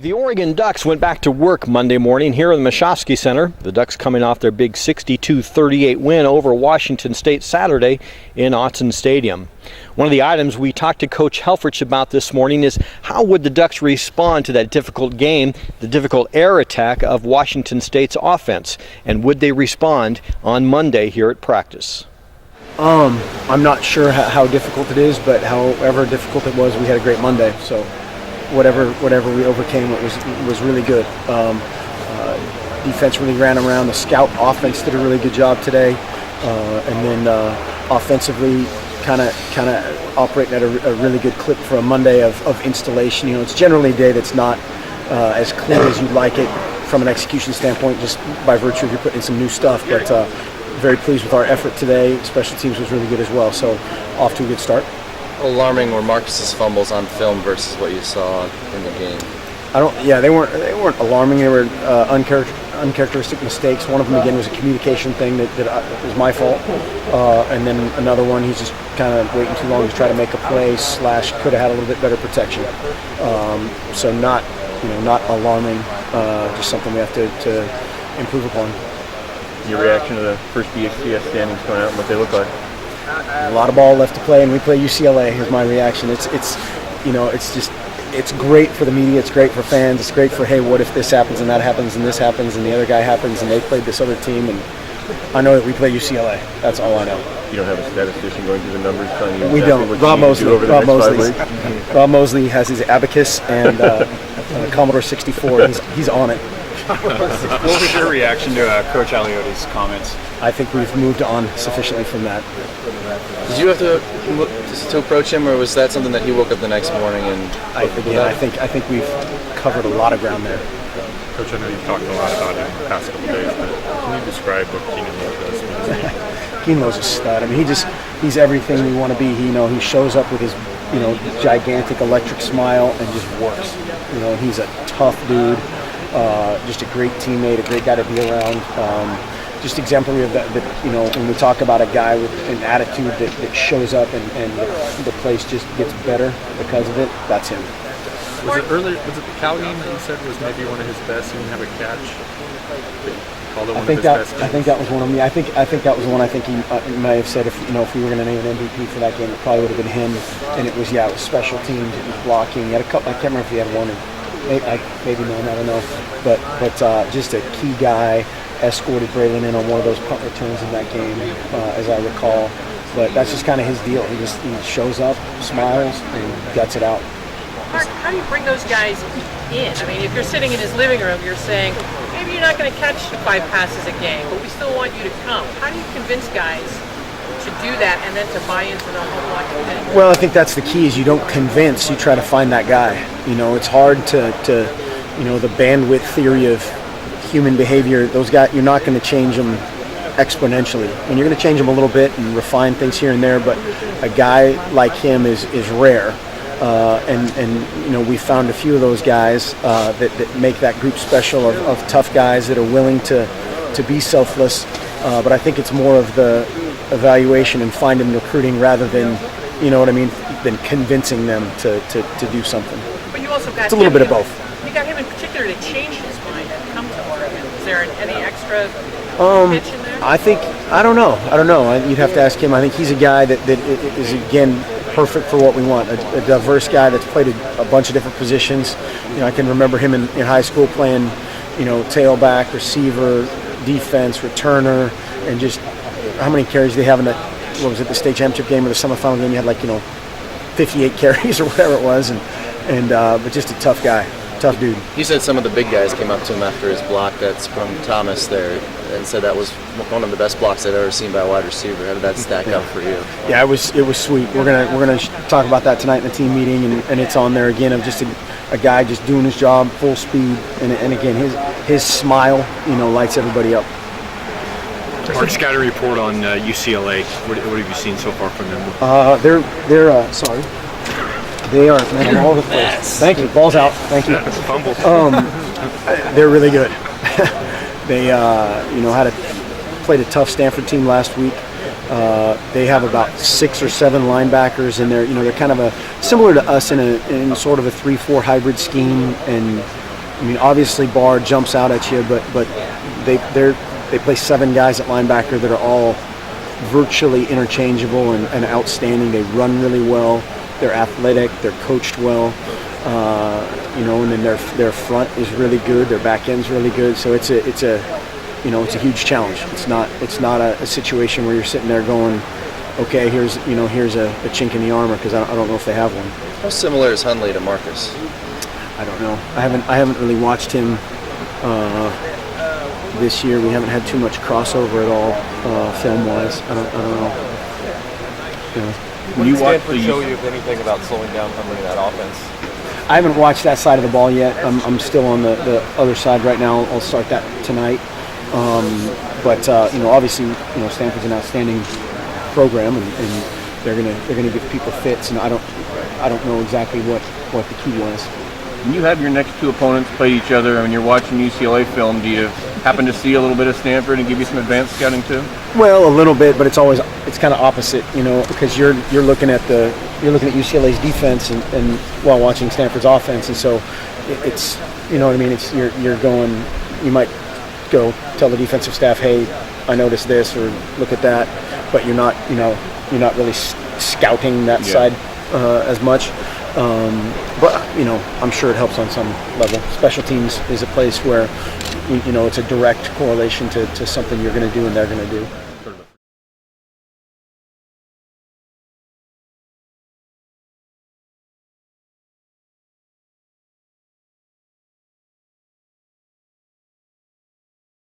The Oregon Ducks went back to work Monday morning here in the Mashofsky Center. The Ducks coming off their big 62-38 win over Washington State Saturday in Autzen Stadium. One of the items we talked to Coach Helfrich about this morning is how would the Ducks respond to that difficult game, the difficult air attack of Washington State's offense, and would they respond on Monday here at practice? I'm not sure how difficult it is, but however difficult it was, we had a great Monday. So whatever we overcame, it was really good. Defense really ran around. The scout offense did a really good job today, and then offensively, kind of operating at a really good clip for a Monday of installation. You know, it's generally a day that's not as clean as you'd like it from an execution standpoint, just by virtue of you putting in some new stuff. But very pleased with our effort today. Special teams was really good as well. So off to a good start. Alarming were Marcus's fumbles on film versus what you saw in the game. They weren't alarming. They were uncharacteristic mistakes. One of them again was a communication thing that was my fault, and then another one he's just kind of waiting too long to try to make a play / could have had a little bit better protection. So not alarming. Just something we have to improve upon. Your reaction to the first BCS standings going out and what they look like? A lot of ball left to play, and we play UCLA. Is my reaction. It's great for the media. It's great for fans. It's great for, hey, what if this happens and that happens and this happens and the other guy happens and they played this other team, and I know that we play UCLA. That's all I know. You don't have a statistician going through the numbers telling you we don't. Rob Mosley has his abacus and Commodore 64. He's on it. What was your reaction to Coach Aliotti's comments? I think we've moved on sufficiently from that. Did you have to approach him, or was that something that he woke up the next morning and? I think we've covered a lot of ground there. Coach, I know you've talked a lot about him the past couple of days, but can you describe what Keenan Lowe does? Keenan Lowe's a stud. I mean, he's everything we want to be. He shows up with his gigantic electric smile and just works. He's a tough dude. Just a great teammate, a great guy to be around. Just exemplary of that, when we talk about a guy with an attitude that shows up and the place just gets better because of it, that's him. Was it the Cal game that you said was maybe one of his best? He didn't have a catch. I think that was one of them. I think that was one. I think he may have said if we were going to name an MVP for that game, it probably would have been him. And it was special teams, it was blocking. He had a couple. I can't remember if he had one. Maybe no, I don't know. But just a key guy. Escorted Braylon in on one of those punt returns in that game, as I recall. But that's just kind of his deal. He shows up, smiles, and guts it out. Mark, how do you bring those guys in? I mean, if you're sitting in his living room, you're saying, maybe you're not going to catch 5 passes a game, but we still want you to come. How do you convince guys to do that and then to buy into the whole blocking thing? Well, I think that's the key is you don't convince, you try to find that guy. It's hard to the bandwidth theory of human behavior, those guys, you're not going to change them exponentially. And you're going to change them a little bit and refine things here and there, but a guy like him is rare. And we found a few of those guys that make that group special of tough guys that are willing to be selfless. But I think it's more of the evaluation and finding and recruiting rather than, than convincing them to do something. But you also got it's a little bit of both. You got him in particular to change his mind and come to Oregon. Is there any extra pitch in there? I don't know. You'd have to ask him. I think he's a guy that is, again, perfect for what we want. A diverse guy that's played a bunch of different positions. I can remember him in high school playing, tailback, receiver, defense, returner, and just how many carries they have in the state championship game or the semifinal game? You had 58 carries or whatever it was, but just a tough guy. Tough dude. He said some of the big guys came up to him after his block that's from Thomas there and said that was one of the best blocks I'd ever seen by a wide receiver. How did that stack up for you? Yeah, it was sweet. We're gonna talk about that tonight in the team meeting, and it's on there again of just a guy just doing his job full speed, and again his smile lights everybody up. Mark, got a report on UCLA. What have you seen so far from them? They're sorry. They are all the place. Thank you. Ball's out. Thank you. Fumble. They're really good. They played a tough Stanford team last week. They have about 6 or 7 linebackers, and they're kind of similar to us in sort of a 3-4 hybrid scheme, and I mean, obviously Barr jumps out at you, but they play 7 guys at linebacker that are all virtually interchangeable and outstanding. They run really well. They're athletic. They're coached well. And then their front is really good. Their back end's really good. So it's a huge challenge. It's not a situation where you're sitting there going, okay, here's a chink in the armor, because I don't know if they have one. How similar is Hundley to Marcus? I don't know. I haven't really watched him this year. We haven't had too much crossover at all, film-wise. I don't know. When you watch show you anything about slowing down Hundley in that offense? I haven't watched that side of the ball yet. I'm still on the other side right now. I'll start that tonight. But obviously, Stanford's an outstanding program, and they're gonna give people fits, and I don't know exactly what the key was. When you have your next 2 opponents play each other, and you're watching UCLA film, do you happen to see a little bit of Stanford and give you some advanced scouting too? Well, a little bit, but it's kind of opposite, because you're looking at UCLA's defense and while watching Stanford's offense, and so it's what I mean. It's you're going. You might go tell the defensive staff, hey, I noticed this, or look at that, but you're not really scouting that side as much. But I'm sure it helps on some level. Special teams is a place where it's a direct correlation to something you're going to do and they're going to do.